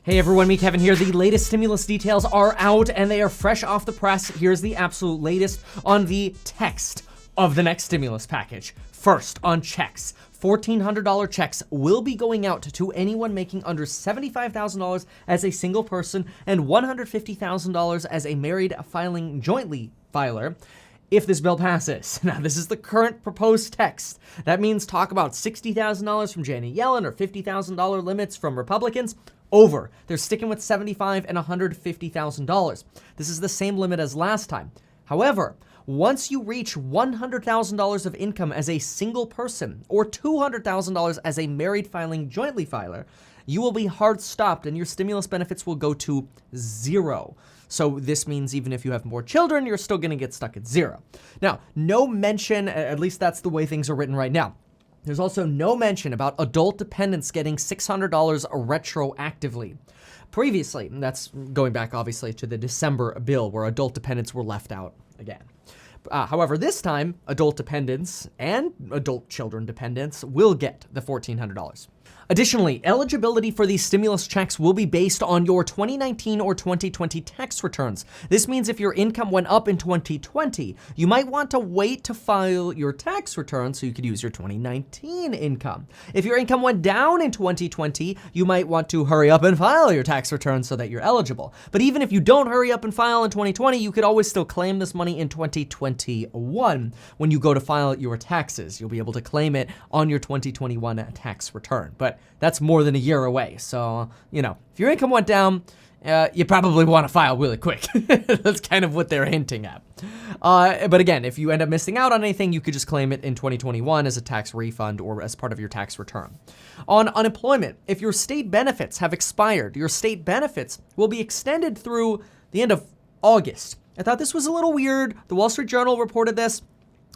Hey everyone, me Kevin here. The latest stimulus details are out and they are fresh off the press. Here's the absolute latest on the text of the next stimulus package. First, on checks. $1,400 checks will be going out to anyone making under $75,000 as a single person and $150,000 as a married filing jointly filer, if this bill passes. Now, this is the current proposed text. That means talk about $60,000 from Janet Yellen or $50,000 limits from Republicans. Over. They're sticking with $75,000 and $150,000. This is the same limit as last time. However, once you reach $100,000 of income as a single person or $200,000 as a married filing jointly filer, you will be hard stopped and your stimulus benefits will go to zero. So this means even if you have more children, you're still going to get stuck at zero. Now, no mention, at least that's the way things are written right now. There's also no mention about adult dependents getting $600 retroactively. Previously, that's going back obviously to the December bill where adult dependents were left out again. However, this time, adult dependents and adult children dependents will get the $1,400. Additionally, eligibility for these stimulus checks will be based on your 2019 or 2020 tax returns. This means if your income went up in 2020, you might want to wait to file your tax return so you could use your 2019 income. If your income went down in 2020, you might want to hurry up and file your tax return so that you're eligible. But even if you don't hurry up and file in 2020, you could always still claim this money in 2021 when you go to file your taxes. You'll be able to claim it on your 2021 tax return. But that's more than a year away. So, if your income went down, you probably want to file really quick. That's kind of what they're hinting at. But again, if you end up missing out on anything, you could just claim it in 2021 as a tax refund or as part of your tax return. On unemployment, if your state benefits have expired, your state benefits will be extended through the end of August. I thought this was a little weird. The Wall Street Journal reported this.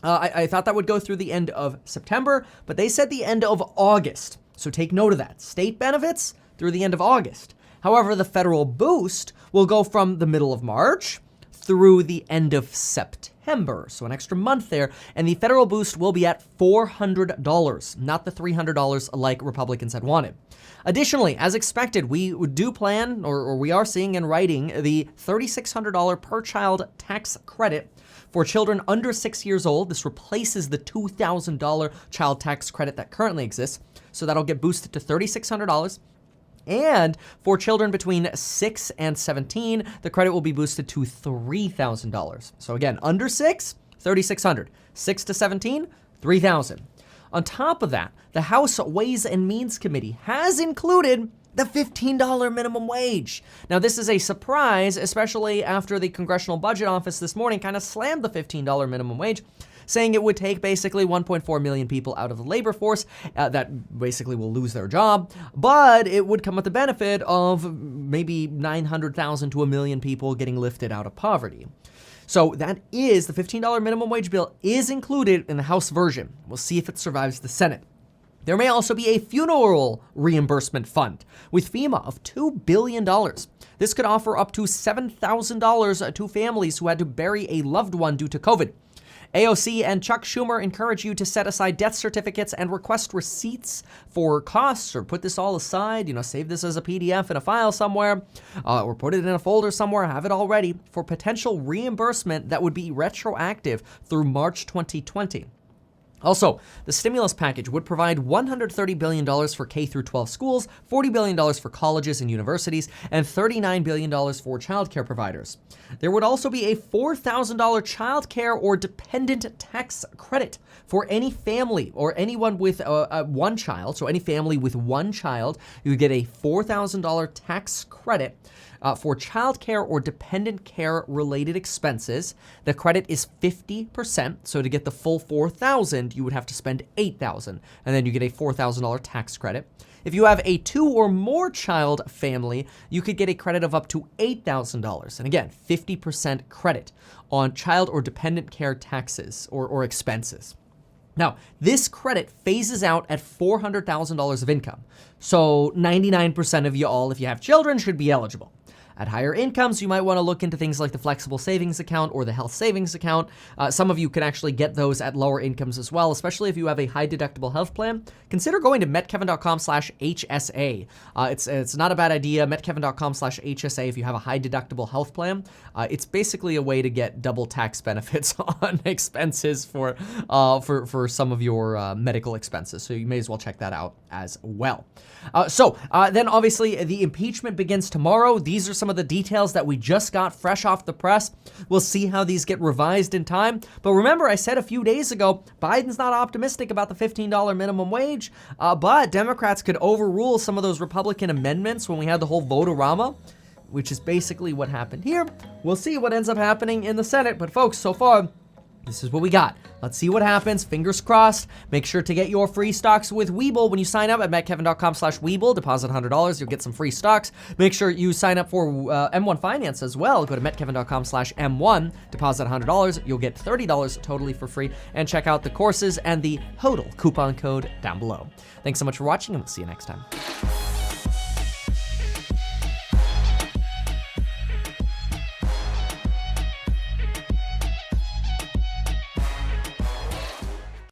I thought that would go through the end of September, but they said the end of August. So take note of that. State benefits through the end of August. However, the federal boost will go from the middle of March through the end of September. So an extra month there. And the federal boost will be at $400, not the $300 like Republicans had wanted. Additionally, as expected, we do plan, or we are seeing in writing, the $3,600 per child tax credit for children under 6 years old. This replaces the $2,000 child tax credit that currently exists. So that'll get boosted to $3,600. And for children between 6 and 17, the credit will be boosted to $3,000. So again, under 6, $3,600. 6 to 17, $3,000. On top of that, the House Ways and Means Committee has included the $15 minimum wage. Now, this is a surprise, especially after the Congressional Budget Office this morning kind of slammed the $15 minimum wage, saying it would take basically 1.4 million people out of the labor force that basically will lose their job, but it would come with the benefit of maybe 900,000 to 1 million people getting lifted out of poverty. So that is, the $15 minimum wage bill is included in the House version. We'll see if it survives the Senate. There may also be a funeral reimbursement fund with FEMA of $2 billion. This could offer up to $7,000 to families who had to bury a loved one due to COVID. AOC and Chuck Schumer encourage you to set aside death certificates and request receipts for costs, or put this all aside, save this as a PDF in a file somewhere, or put it in a folder somewhere, have it all ready for potential reimbursement that would be retroactive through March 2020. Also, the stimulus package would provide $130 billion for K through 12 schools, $40 billion for colleges and universities, and $39 billion for childcare providers. There would also be a $4,000 childcare or dependent tax credit for any family or anyone with one child. So any family with one child, you would get a $4,000 tax credit for childcare or dependent care related expenses. The credit is 50%. So to get the full $4,000, you would have to spend $8,000, and then you get a $4,000 tax credit. If you have a 2 or more child family, you could get a credit of up to $8,000. And again, 50% credit on child or dependent care taxes or expenses. Now, this credit phases out at $400,000 of income. So 99% of you all, if you have children, should be eligible. At higher incomes, you might want to look into things like the flexible savings account or the health savings account. Some of you can actually get those at lower incomes as well, especially if you have a high deductible health plan. Consider going to metkevin.com/HSA. It's not a bad idea. metkevin.com/HSA if you have a high deductible health plan. It's basically a way to get double tax benefits on expenses for some of your medical expenses. So you may as well check that out as well. Then obviously the impeachment begins tomorrow. These are some of the details that we just got fresh off the press. We'll see how these get revised in time. But remember, I said a few days ago, Biden's not optimistic about the $15 minimum wage, but Democrats could overrule some of those Republican amendments when we had the whole vote-a-rama, which is basically what happened here. We'll see what ends up happening in the Senate. But folks, so far, this is what we got. Let's see what happens. Fingers crossed. Make sure to get your free stocks with Webull when you sign up at metkevin.com/Webull. Deposit $100. You'll get some free stocks. Make sure you sign up for M1 Finance as well. Go to metkevin.com/M1. Deposit $100. You'll get $30 totally for free. And check out the courses and the HODL coupon code down below. Thanks so much for watching, and we'll see you next time.